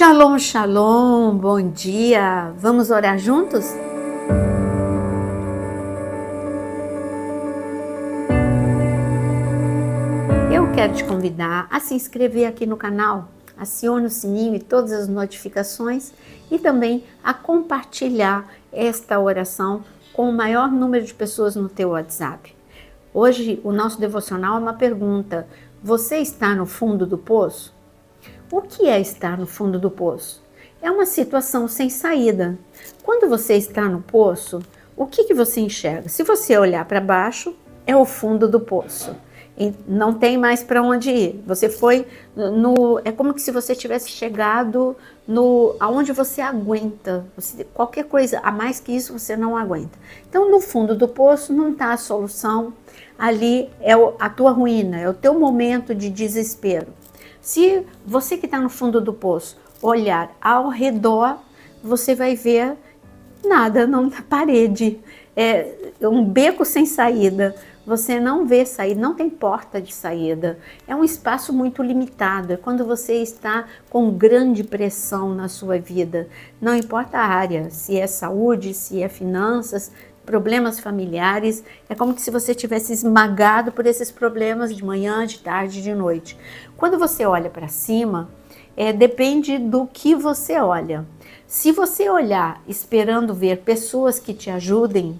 Shalom, shalom, bom dia. Vamos orar juntos? Eu quero te convidar a se inscrever aqui no canal, acione o sininho e todas as notificações e também a compartilhar esta oração com o maior número de pessoas no teu WhatsApp. Hoje o nosso devocional é uma pergunta: você está no fundo do poço? O que é estar no fundo do poço? É uma situação sem saída. Quando você está no poço, o que você enxerga? Se você olhar para baixo, é o fundo do poço. E não tem mais para onde ir. Você foi no... É como se você tivesse chegado aonde você aguenta. Qualquer coisa a mais que isso você não aguenta. Então, no fundo do poço não está a solução. Ali é a tua ruína, é o teu momento de desespero. Se você que está no fundo do poço olhar ao redor, você vai ver nada, não na parede, é um beco sem saída. Você não vê saída, não tem porta de saída. É um espaço muito limitado. É quando você está com grande pressão na sua vida. Não importa a área, se é saúde, se é finanças, problemas familiares, é como se você tivesse esmagado por esses problemas de manhã, de tarde, de noite. Quando você olha para cima, depende do que você olha. Se você olhar esperando ver pessoas que te ajudem,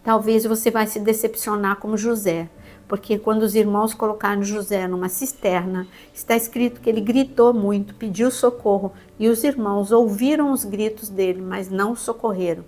talvez você vai se decepcionar como José, porque quando os irmãos colocaram José numa cisterna, está escrito que ele gritou muito, pediu socorro, e os irmãos ouviram os gritos dele, mas não o socorreram.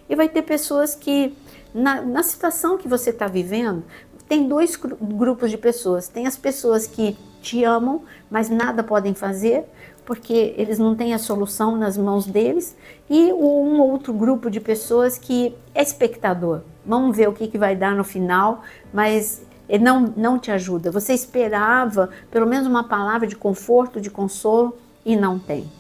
E vai ter pessoas que, na situação que você está vivendo, tem dois grupos de pessoas. Tem as pessoas que te amam, mas nada podem fazer, porque eles não têm a solução nas mãos deles. E um outro grupo de pessoas que é espectador. Vamos ver o que vai dar no final, mas ele não te ajuda. Você esperava pelo menos uma palavra de conforto, de consolo, e não tem.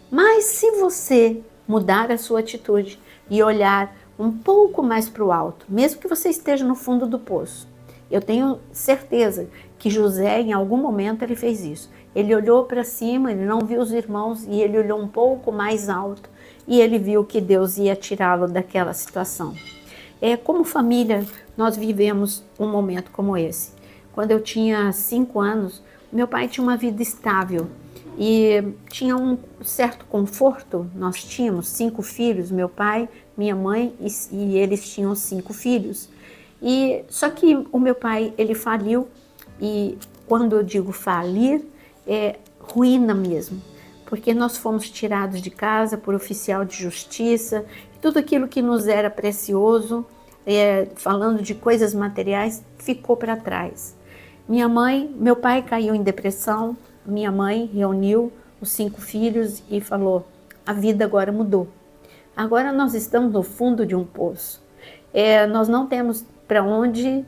Mas se você mudar a sua atitude e olhar um pouco mais para o alto, mesmo que você esteja no fundo do poço, eu tenho certeza que José, em algum momento, ele fez isso. Ele olhou para cima, ele não viu os irmãos e ele olhou um pouco mais alto e ele viu que Deus ia tirá-lo daquela situação. Como família, nós vivemos um momento como esse. Quando eu tinha 5 anos, meu pai tinha uma vida estável e tinha um certo conforto. Nós tínhamos 5 filhos, meu pai, minha mãe e eles tinham 5 filhos. Só que o meu pai, ele faliu, e quando eu digo falir, é ruína mesmo, porque nós fomos tirados de casa por oficial de justiça, tudo aquilo que nos era precioso, falando de coisas materiais, ficou para trás. Meu pai caiu em depressão, minha mãe reuniu os 5 filhos e falou: a vida agora mudou. Agora nós estamos no fundo de um poço. Nós não temos para onde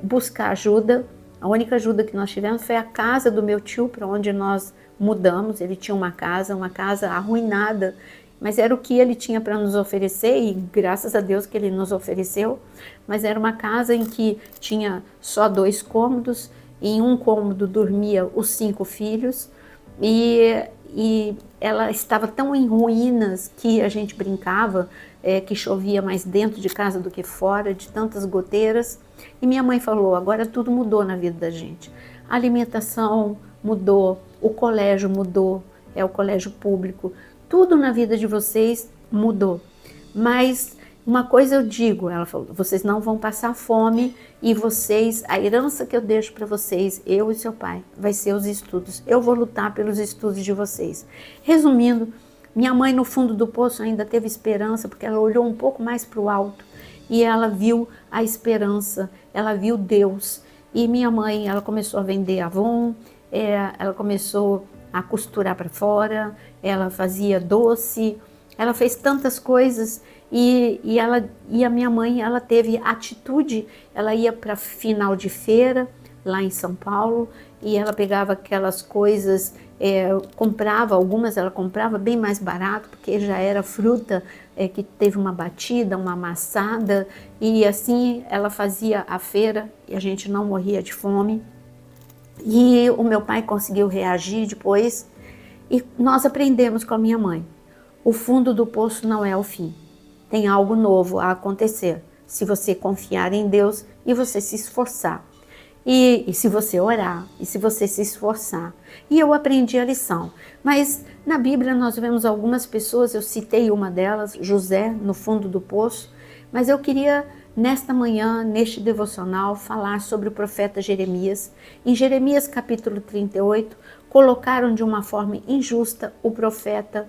buscar ajuda. A única ajuda que nós tivemos foi a casa do meu tio, para onde nós mudamos. Ele tinha uma casa arruinada, mas era o que ele tinha para nos oferecer, e graças a Deus que ele nos ofereceu. Mas era uma casa em que tinha só 2 cômodos, e em um cômodo dormia os 5 filhos, e ela estava tão em ruínas que a gente brincava que chovia mais dentro de casa do que fora, de tantas goteiras. E minha mãe falou: agora tudo mudou na vida da gente. A alimentação mudou, o colégio mudou, é o colégio público, tudo na vida de vocês mudou. Mas uma coisa eu digo, ela falou: vocês não vão passar fome, e a herança que eu deixo para vocês, eu e seu pai, vai ser os estudos. Eu vou lutar pelos estudos de vocês. Resumindo, minha mãe no fundo do poço ainda teve esperança, porque ela olhou um pouco mais para o alto e ela viu a esperança, ela viu Deus. E minha mãe, ela começou a vender Avon, ela começou a costurar para fora, ela fazia doce, ela fez tantas coisas. E a minha mãe, ela teve atitude. Ela ia para final de feira lá em São Paulo, e ela pegava aquelas coisas, comprava algumas, ela comprava bem mais barato, porque já era fruta que teve uma batida, uma amassada, e assim ela fazia a feira e a gente não morria de fome. E o meu pai conseguiu reagir depois E nós aprendemos com a minha mãe, o fundo do poço não é o fim. Tem algo novo a acontecer, se você confiar em Deus e você se esforçar. E se você orar, e se você se esforçar. E eu aprendi a lição. Mas na Bíblia nós vemos algumas pessoas, eu citei uma delas, José, no fundo do poço, mas eu queria, nesta manhã, neste devocional, falar sobre o profeta Jeremias. Em Jeremias capítulo 38, colocaram de uma forma injusta o profeta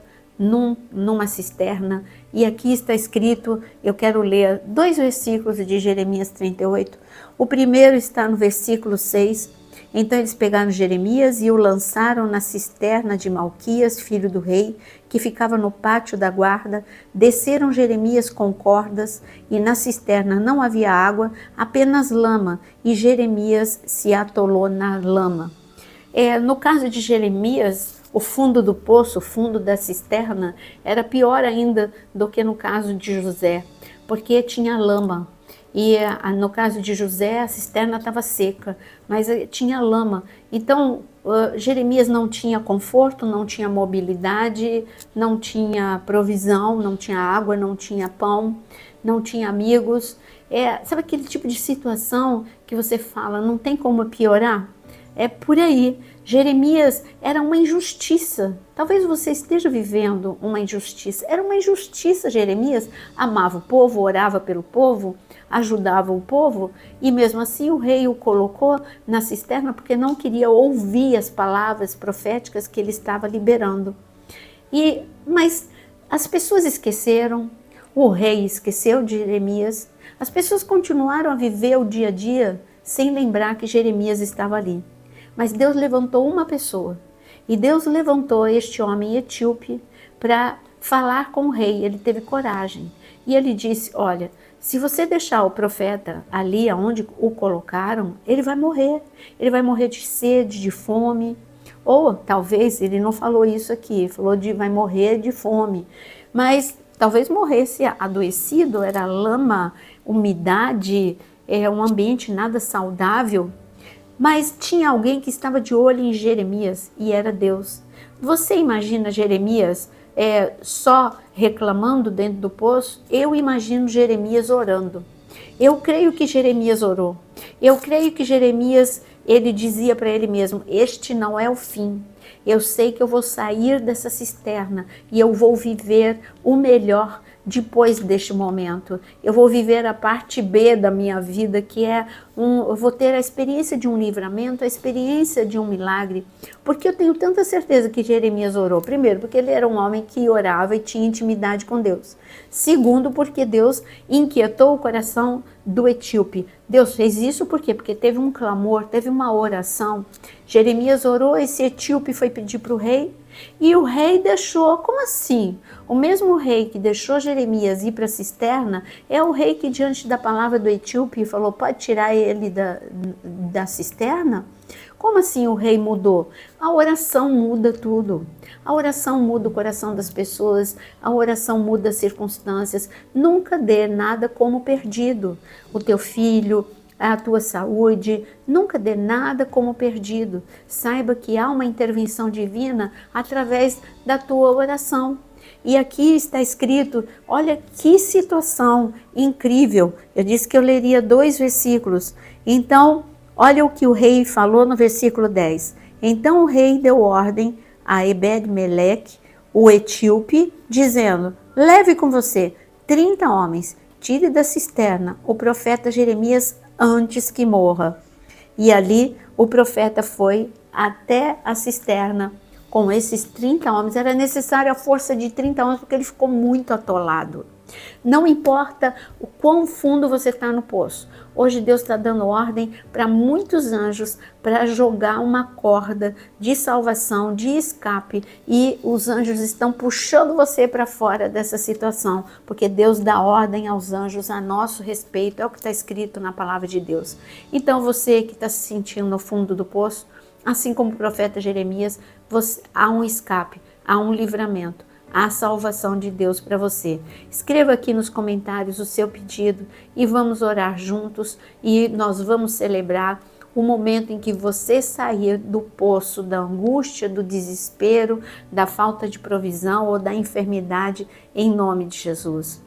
numa cisterna, e aqui está escrito, eu quero ler 2 versículos de Jeremias 38. O primeiro está no versículo 6. Então eles pegaram Jeremias e o lançaram na cisterna de Malquias, filho do rei, que ficava no pátio da guarda. Desceram Jeremias com cordas, e na cisterna não havia água, apenas lama, e Jeremias se atolou na lama. No caso de Jeremias, o fundo do poço, o fundo da cisterna, era pior ainda do que no caso de José, porque tinha lama. E no caso de José, a cisterna estava seca, mas tinha lama. Então, Jeremias não tinha conforto, não tinha mobilidade, não tinha provisão, não tinha água, não tinha pão, não tinha amigos. Sabe aquele tipo de situação que você fala, não tem como piorar? É por aí. Jeremias era uma injustiça. Talvez você esteja vivendo uma injustiça. Era uma injustiça. Jeremias amava o povo, orava pelo povo, ajudava o povo, e mesmo assim o rei o colocou na cisterna porque não queria ouvir as palavras proféticas que ele estava liberando. Mas as pessoas esqueceram, o rei esqueceu de Jeremias, as pessoas continuaram a viver o dia a dia sem lembrar que Jeremias estava ali. Mas Deus levantou uma pessoa, e Deus levantou este homem etíope para falar com o rei. Ele teve coragem, e ele disse, olha, se você deixar o profeta ali onde o colocaram, ele vai morrer de sede, de fome, ou talvez, ele não falou isso aqui, falou vai morrer de fome, mas talvez morresse adoecido, era lama, umidade, um ambiente nada saudável. Mas tinha alguém que estava de olho em Jeremias, e era Deus. Você imagina Jeremias só reclamando dentro do poço? Eu imagino Jeremias orando. Eu creio que Jeremias orou. Eu creio que Jeremias, ele dizia para ele mesmo, este não é o fim. Eu sei que eu vou sair dessa cisterna e eu vou viver o melhor depois deste momento. Eu vou viver a parte B da minha vida, que eu vou ter a experiência de um livramento, a experiência de um milagre, porque eu tenho tanta certeza que Jeremias orou. Primeiro, porque ele era um homem que orava e tinha intimidade com Deus. Segundo, porque Deus inquietou o coração do etíope. Deus fez isso por quê? Porque teve um clamor, teve uma oração. Jeremias orou, esse etíope foi pedir para o rei, e o rei deixou. Como assim? O mesmo rei que deixou Jeremias ir para a cisterna é o rei que, diante da palavra do etíope, falou, pode tirar ele da cisterna? Como assim o rei mudou? A oração muda tudo. A oração muda o coração das pessoas, a oração muda as circunstâncias. Nunca dê nada como perdido. O teu filho, a tua saúde, nunca dê nada como perdido. Saiba que há uma intervenção divina através da tua oração. E aqui está escrito, olha que situação incrível. Eu disse que eu leria 2 versículos. Então, olha o que o rei falou no versículo 10. Então o rei deu ordem a Ebed-Meleque, o etíope, dizendo, leve com você 30 homens, tire da cisterna o profeta Jeremias antes que morra. E ali o profeta foi até a cisterna com esses 30 homens. Era necessária a força de 30 homens porque ele ficou muito atolado. Não importa o quão fundo você está no poço. Hoje Deus está dando ordem para muitos anjos para jogar uma corda de salvação, de escape, e os anjos estão puxando você para fora dessa situação, porque Deus dá ordem aos anjos a nosso respeito, é o que está escrito na palavra de Deus. Então você que está se sentindo no fundo do poço, assim como o profeta Jeremias, há um escape, há um livramento. A salvação de Deus para você. Escreva aqui nos comentários o seu pedido e vamos orar juntos, e nós vamos celebrar o momento em que você sair do poço da angústia, do desespero, da falta de provisão ou da enfermidade, em nome de Jesus.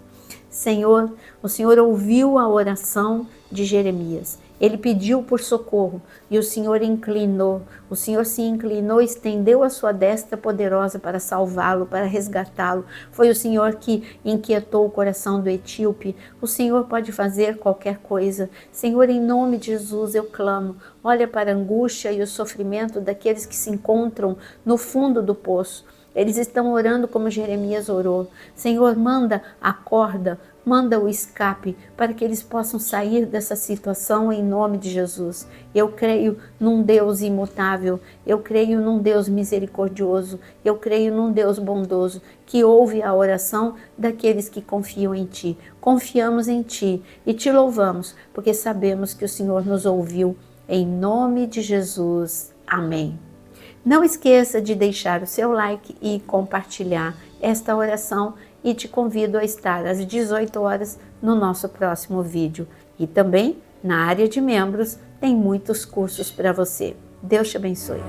Senhor, o Senhor ouviu a oração de Jeremias. Ele pediu por socorro e o Senhor inclinou. O Senhor se inclinou e estendeu a sua destra poderosa para salvá-lo, para resgatá-lo. Foi o Senhor que inquietou o coração do etíope. O Senhor pode fazer qualquer coisa. Senhor, em nome de Jesus, eu clamo. Olha para a angústia e o sofrimento daqueles que se encontram no fundo do poço. Eles estão orando como Jeremias orou. Senhor, manda a corda, manda o escape para que eles possam sair dessa situação em nome de Jesus. Eu creio num Deus imutável, eu creio num Deus misericordioso, eu creio num Deus bondoso que ouve a oração daqueles que confiam em Ti. Confiamos em Ti e Te louvamos porque sabemos que o Senhor nos ouviu em nome de Jesus. Amém. Não esqueça de deixar o seu like e compartilhar esta oração e te convido a estar às 18 horas no nosso próximo vídeo. E também, na área de membros, tem muitos cursos para você. Deus te abençoe.